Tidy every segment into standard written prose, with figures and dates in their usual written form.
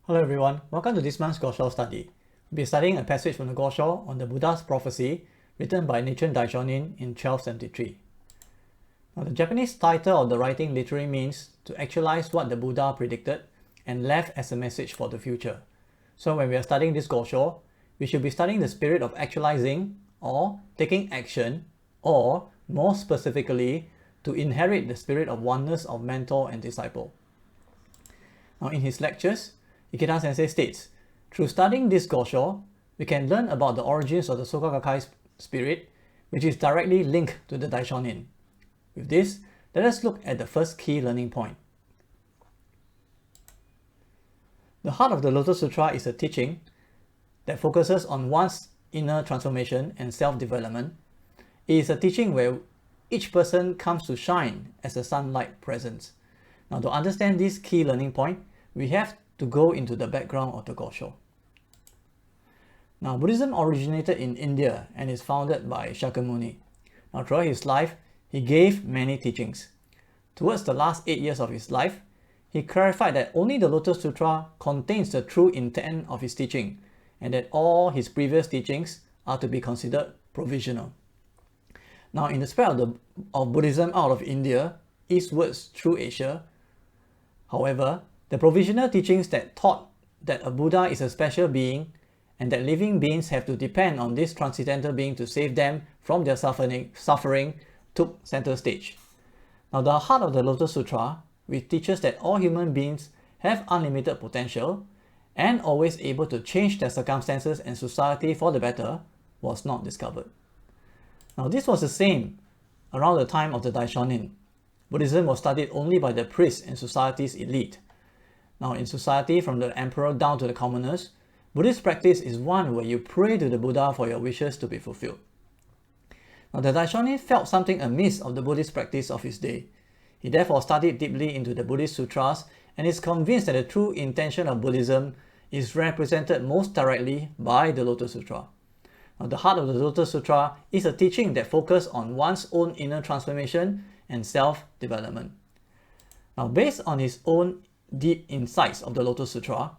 Hello everyone, welcome to this month's Gosho study. We'll be studying a passage from the Gosho on the Buddha's prophecy written by Nichiren Daishonin in 1273. Now, the Japanese title of the writing literally means to actualize what the Buddha predicted and left as a message for the future. So when we are studying this Gosho, we should be studying the spirit of actualizing or taking action, or more specifically, to inherit the spirit of oneness of mentor and disciple. Now in his lectures, Ikeda Sensei states, through studying this Gosho, we can learn about the origins of the Soka Gakkai's spirit, which is directly linked to the Daishonin. With this, let us look at the first key learning point. The heart of the Lotus Sutra is a teaching that focuses on one's inner transformation and self-development. It is a teaching where each person comes to shine as a sunlight presence. Now, to understand this key learning point, we have to go into the background of the Gosho. Now, Buddhism originated in India and is founded by Shakyamuni. Now, throughout his life, he gave many teachings. Towards the last 8 years of his life, he clarified that only the Lotus Sutra contains the true intent of his teaching, and that all his previous teachings are to be considered provisional. Now, in the spread of Buddhism out of India, eastwards through Asia, however, the provisional teachings that taught that a Buddha is a special being and that living beings have to depend on this transcendental being to save them from their suffering took center stage. Now, the heart of the Lotus Sutra, which teaches that all human beings have unlimited potential and always able to change their circumstances and society for the better, was not discovered. Now, this was the same around the time of the Daishonin. Buddhism was studied only by the priests and society's elite. Now, in society, from the emperor down to the commoners, Buddhist practice is one where you pray to the Buddha for your wishes to be fulfilled. Now, the Daishonin felt something amiss of the Buddhist practice of his day. He therefore studied deeply into the Buddhist sutras and is convinced that the true intention of Buddhism is represented most directly by the Lotus Sutra. Now, the heart of the Lotus Sutra is a teaching that focuses on one's own inner transformation and self-development. Now, based on his own deep insights of the Lotus Sutra,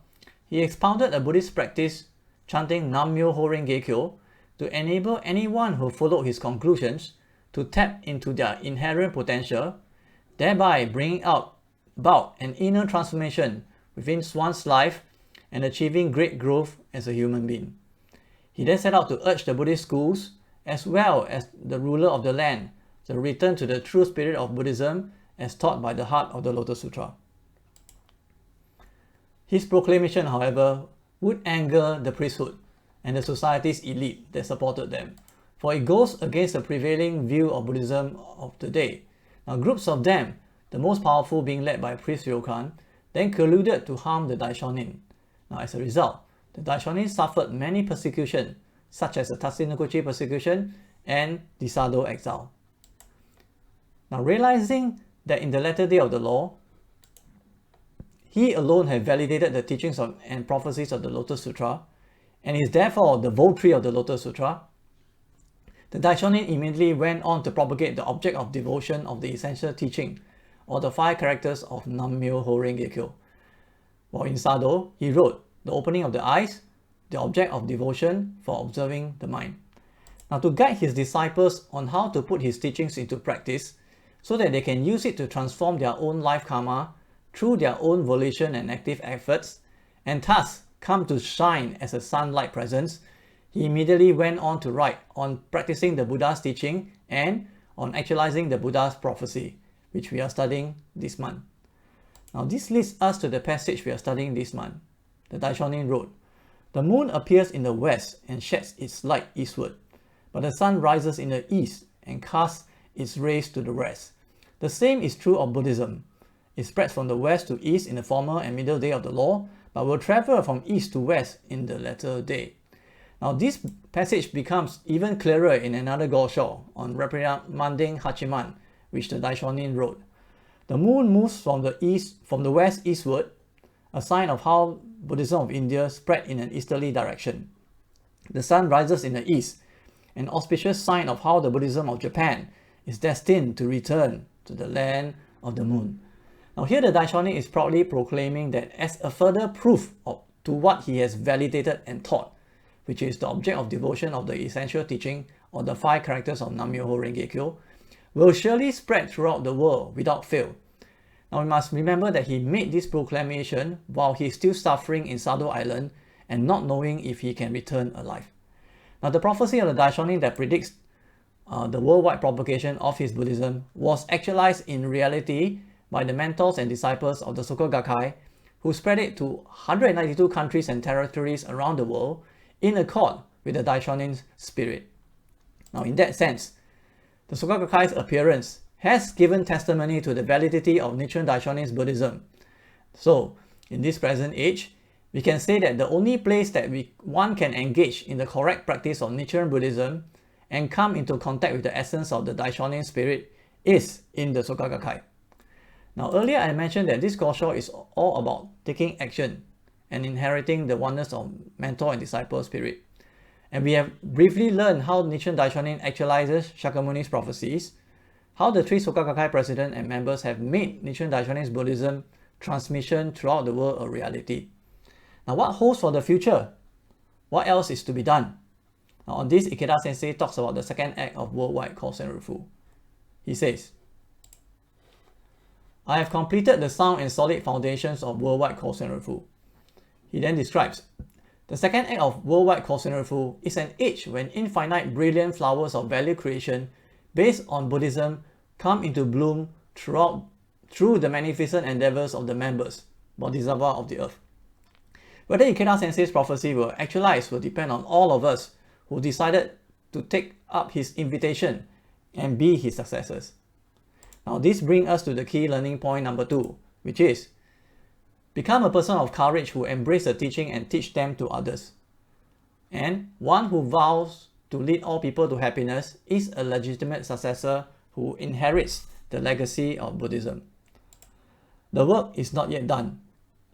he expounded a Buddhist practice chanting Nam-myoho-renge-kyo to enable anyone who followed his conclusions to tap into their inherent potential, thereby bringing about an inner transformation within one's life and achieving great growth as a human being. He then set out to urge the Buddhist schools, as well as the ruler of the land, to return to the true spirit of Buddhism as taught by the heart of the Lotus Sutra. His proclamation, however, would anger the priesthood and the society's elite that supported them, for it goes against the prevailing view of Buddhism of the day. Now, groups of them, the most powerful being led by priest Ryokan, then colluded to harm the Daishonin. Now, as a result, the Daishonin suffered many persecutions, such as the Tatsunokochi persecution and the Sado exile. Now, realizing that in the latter day of the law, he alone had validated the teachings and prophecies of the Lotus Sutra, and is therefore the votary of the Lotus Sutra, the Daishonin immediately went on to propagate the object of devotion of the essential teaching, or the 5 characters of Nam-myoho-renge-kyo. While in Sado, he wrote the opening of the eyes, the object of devotion for observing the mind. Now, to guide his disciples on how to put his teachings into practice, so that they can use it to transform their own life karma through their own volition and active efforts, and thus come to shine as a sunlight presence, he immediately went on to write on practicing the Buddha's teaching and on actualizing the Buddha's prophecy, which we are studying this month. Now, this leads us to the passage we are studying this month. The Daishonin wrote, "The moon appears in the west and sheds its light eastward, but the sun rises in the east and casts its rays to the west. The same is true of Buddhism. It spreads from the west to east in the former and middle day of the law, but will travel from east to west in the latter day." Now, this passage becomes even clearer in another Gosho on reprimanding Hachiman, which the Daishonin wrote. "The moon moves from the west eastward, a sign of how Buddhism of India spread in an easterly direction. The sun rises in the east, an auspicious sign of how the Buddhism of Japan is destined to return to the land of the moon." Now here the Daishonin is proudly proclaiming that as a further proof to what he has validated and taught, which is the object of devotion of the essential teaching or the 5 characters of Nam-myoho Renge-kyo, will surely spread throughout the world without fail. Now we must remember that he made this proclamation while he is still suffering in Sado Island and not knowing if he can return alive. Now the prophecy of the Daishonin that predicts the worldwide propagation of his Buddhism was actualized in reality by the mentors and disciples of the Soka Gakkai, who spread it to 192 countries and territories around the world in accord with the Daishonin's spirit. Now in that sense, the Soka Gakkai's appearance has given testimony to the validity of Nichiren Daishonin's Buddhism. So, in this present age, we can say that the only place that one can engage in the correct practice of Nichiren Buddhism and come into contact with the essence of the Daishonin spirit is in the Soka Gakkai. Now earlier I mentioned that this Gosho is all about taking action and inheriting the oneness of mentor and disciple spirit. And we have briefly learned how Nichiren Daishonin actualizes Shakyamuni's prophecies, how the 3 Soka Gakkai presidents and members have made Nichiren Daishonin's Buddhism transmission throughout the world a reality. Now what holds for the future? What else is to be done? Now on this, Ikeda Sensei talks about the second act of worldwide kosen-rufu. He says, I have completed the sound and solid foundations of worldwide kosen-rufu. He then describes, the second act of worldwide kosen-rufu is an age when infinite brilliant flowers of value creation based on Buddhism come into bloom through the magnificent endeavors of the members, Bodhisattva of the earth. Whether Ikeda Sensei's prophecy will actualize will depend on all of us who decided to take up his invitation and be his successors. Now this brings us to the key learning point number 2, which is, become a person of courage who embrace the teaching and teach them to others. And one who vows to lead all people to happiness is a legitimate successor who inherits the legacy of Buddhism. The work is not yet done.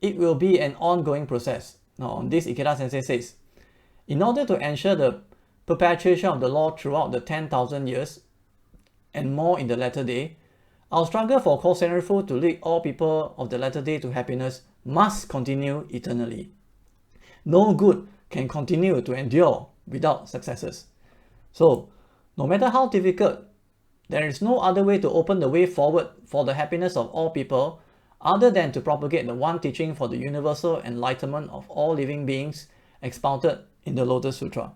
It will be an ongoing process. Now on this, Ikeda Sensei says, in order to ensure the perpetuation of the law throughout the 10,000 years and more in the latter day, our struggle for kosen-rufu to lead all people of the latter day to happiness must continue eternally. No good can continue to endure without successors. So, no matter how difficult, there is no other way to open the way forward for the happiness of all people other than to propagate the one teaching for the universal enlightenment of all living beings expounded in the Lotus Sutra.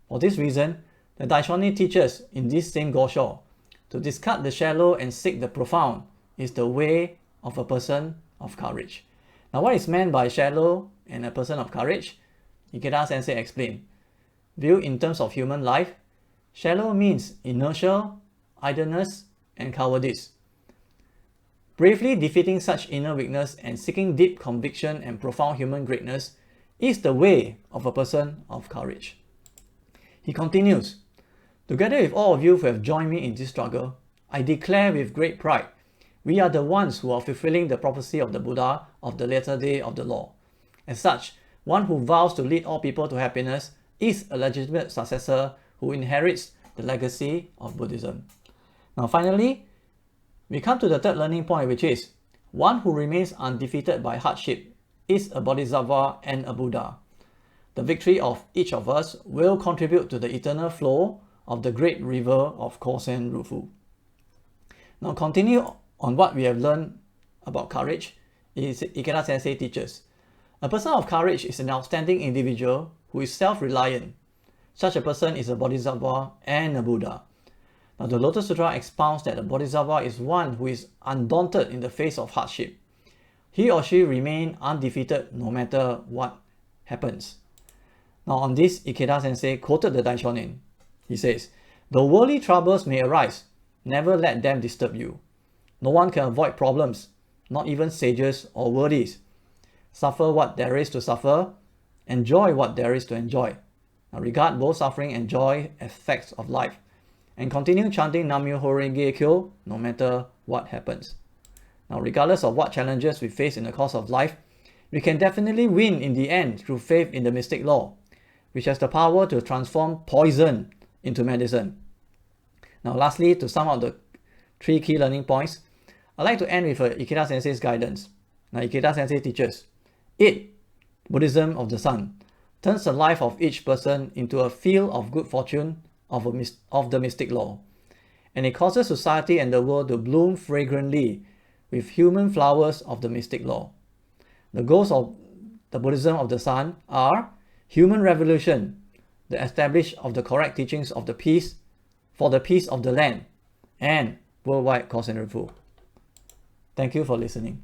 For this reason, the Daishonin teaches in this same Gosho, to discard the shallow and seek the profound is the way of a person of courage. Now what is meant by shallow and a person of courage? Ikeda Sensei explained. Viewed in terms of human life, shallow means inertia, idleness, and cowardice. Bravely defeating such inner weakness and seeking deep conviction and profound human greatness is the way of a person of courage. He continues, together with all of you who have joined me in this struggle, I declare with great pride, we are the ones who are fulfilling the prophecy of the Buddha of the latter day of the law. As such, one who vows to lead all people to happiness is a legitimate successor who inherits the legacy of Buddhism. Now finally, we come to the third learning point, which is, one who remains undefeated by hardship is a Bodhisattva and a Buddha. The victory of each of us will contribute to the eternal flow of the great river of kosen-rufu. Now continue on what we have learned about courage. Ikeda Sensei teaches, a person of courage is an outstanding individual who is self-reliant. Such a person is a Bodhisattva and a Buddha. Now the Lotus Sutra expounds that a Bodhisattva is one who is undaunted in the face of hardship. He or she remains undefeated no matter what happens. Now on this, Ikeda Sensei quoted the Daishonin. He says, though worldly troubles may arise, never let them disturb you. No one can avoid problems, not even sages or worthies. Suffer what there is to suffer, enjoy what there is to enjoy. Now regard both suffering and joy as facts of life, and continue chanting Nam-myoho Renge-kyo no matter what happens. Now regardless of what challenges we face in the course of life, we can definitely win in the end through faith in the mystic law, which has the power to transform poison into medicine. Now lastly, to sum up the 3 key learning points, I'd like to end with Ikeda Sensei's guidance. Now, Ikeda Sensei teaches, it, Buddhism of the sun, turns the life of each person into a field of good fortune of the mystic law, and it causes society and the world to bloom fragrantly with human flowers of the mystic law. The goals of the Buddhism of the sun are human revolution, the establishment of the correct teachings of the peace for the peace of the land, and worldwide kosen-rufu. Thank you for listening.